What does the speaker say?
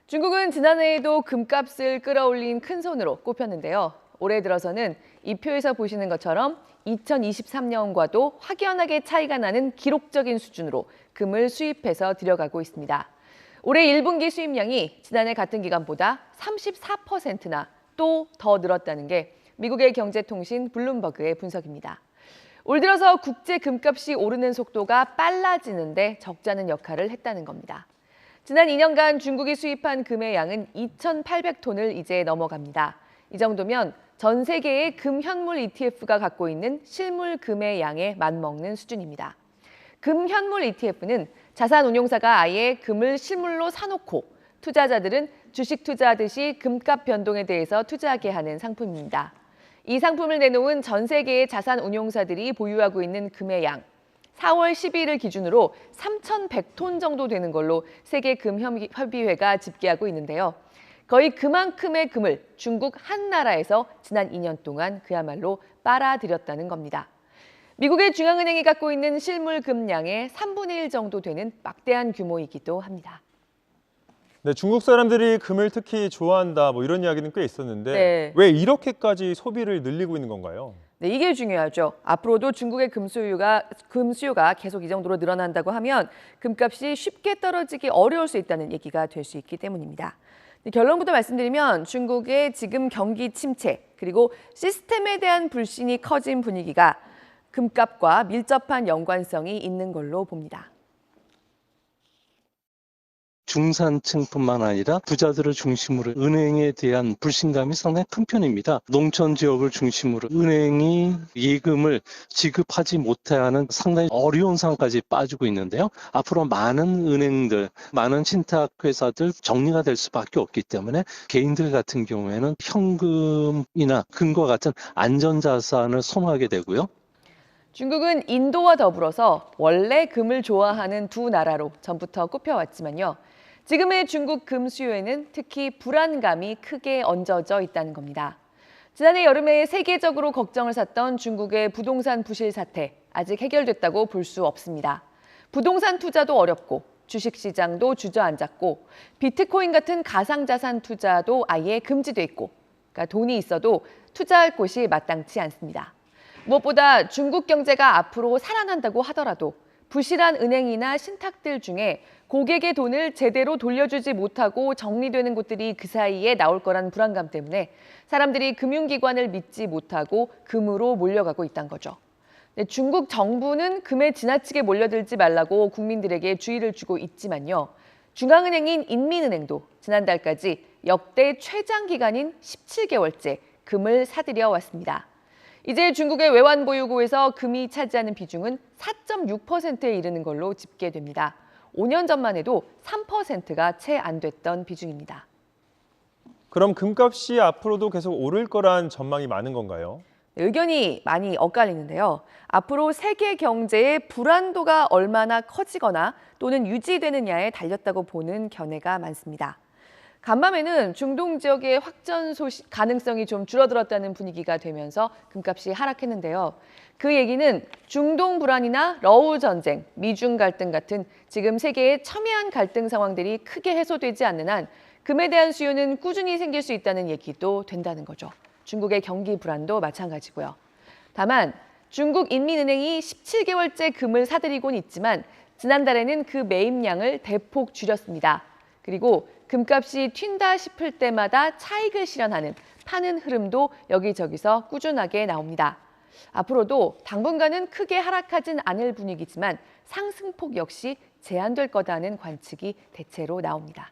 중국은 지난해에도 금값을 끌어올린 큰손으로 꼽혔는데요. 올해 들어서는 이 표에서 보시는 것처럼 2023년과도 확연하게 차이가 나는 기록적인 수준으로 금을 수입해서 들여가고 있습니다. 올해 1분기 수입량이 지난해 같은 기간보다 34%나 또 더 늘었다는 게 미국의 경제통신 블룸버그의 분석입니다. 올 들어서 국제 금값이 오르는 속도가 빨라지는데 적잖은 역할을 했다는 겁니다. 지난 2년간 중국이 수입한 금의 양은 2,800톤을 이제 넘어갑니다. 이 정도면 전 세계의 금 현물 ETF가 갖고 있는 실물 금의 양에 맞먹는 수준입니다. 금 현물 ETF는 자산 운용사가 아예 금을 실물로 사놓고 투자자들은 주식 투자하듯이 금값 변동에 대해서 투자하게 하는 상품입니다. 이 상품을 내놓은 전 세계의 자산 운용사들이 보유하고 있는 금의 양, 4월 12일을 기준으로 3,100톤 정도 되는 걸로 세계금협의회가 집계하고 있는데요. 거의 그만큼의 금을 중국 한 나라에서 지난 2년 동안 그야말로 빨아들였다는 겁니다. 미국의 중앙은행이 갖고 있는 실물 금량의 3분의 1 정도 되는 막대한 규모이기도 합니다. 네, 중국 사람들이 금을 특히 좋아한다 이런 이야기는 꽤 있었는데 왜 이렇게까지 소비를 늘리고 있는 건가요? 네, 이게 중요하죠. 앞으로도 중국의 금 수요가 계속 이 정도로 늘어난다고 하면 금값이 쉽게 떨어지기 어려울 수 있다는 얘기가 될 수 있기 때문입니다. 결론부터 말씀드리면 중국의 지금 경기 침체 그리고 시스템에 대한 불신이 커진 분위기가 금값과 밀접한 연관성이 있는 걸로 봅니다. 중산층뿐만 아니라 부자들을 중심으로 은행에 대한 불신감이 상당히 큰 편입니다. 농촌 지역을 중심으로 은행이 예금을 지급하지 못하는 상당히 어려운 상황까지 빠지고 있는데요. 앞으로 많은 은행들, 많은 신탁회사들 정리가 될 수밖에 없기 때문에 개인들 같은 경우에는 현금이나 금과 같은 안전자산을 선호하게 되고요. 중국은 인도와 더불어서 원래 금을 좋아하는 두 나라로 전부터 꼽혀왔지만요. 지금의 중국 금 수요에는 특히 불안감이 크게 얹어져 있다는 겁니다. 지난해 여름에 세계적으로 걱정을 샀던 중국의 부동산 부실 사태, 아직 해결됐다고 볼 수 없습니다. 부동산 투자도 어렵고 주식시장도 주저앉았고 비트코인 같은 가상자산 투자도 아예 금지돼 있고 그러니까 돈이 있어도 투자할 곳이 마땅치 않습니다. 무엇보다 중국 경제가 앞으로 살아난다고 하더라도 부실한 은행이나 신탁들 중에 고객의 돈을 제대로 돌려주지 못하고 정리되는 곳들이 그 사이에 나올 거란 불안감 때문에 사람들이 금융기관을 믿지 못하고 금으로 몰려가고 있다는 거죠. 중국 정부는 금에 지나치게 몰려들지 말라고 국민들에게 주의를 주고 있지만요. 중앙은행인 인민은행도 지난달까지 역대 최장 기간인 17개월째 금을 사들여 왔습니다. 이제 중국의 외환 보유고에서 금이 차지하는 비중은 4.6%에 이르는 걸로 집계됩니다. 5년 전만 해도 3%가 채 안 됐던 비중입니다. 그럼 금값이 앞으로도 계속 오를 거란 전망이 많은 건가요? 의견이 많이 엇갈리는데요. 앞으로 세계 경제의 불안도가 얼마나 커지거나 또는 유지되느냐에 달렸다고 보는 견해가 많습니다. 간밤에는 중동 지역의 확전 가능성이 좀 줄어들었다는 분위기가 되면서 금값이 하락했는데요. 그 얘기는 중동 불안이나 러우 전쟁, 미중 갈등 같은 지금 세계의 첨예한 갈등 상황들이 크게 해소되지 않는 한 금에 대한 수요는 꾸준히 생길 수 있다는 얘기도 된다는 거죠. 중국의 경기 불안도 마찬가지고요. 다만 중국 인민은행이 17개월째 금을 사들이곤 있지만 지난달에는 그 매입량을 대폭 줄였습니다. 그리고 금값이 튄다 싶을 때마다 차익을 실현하는 파는 흐름도 여기저기서 꾸준하게 나옵니다. 앞으로도 당분간은 크게 하락하진 않을 분위기지만 상승폭 역시 제한될 거다는 관측이 대체로 나옵니다.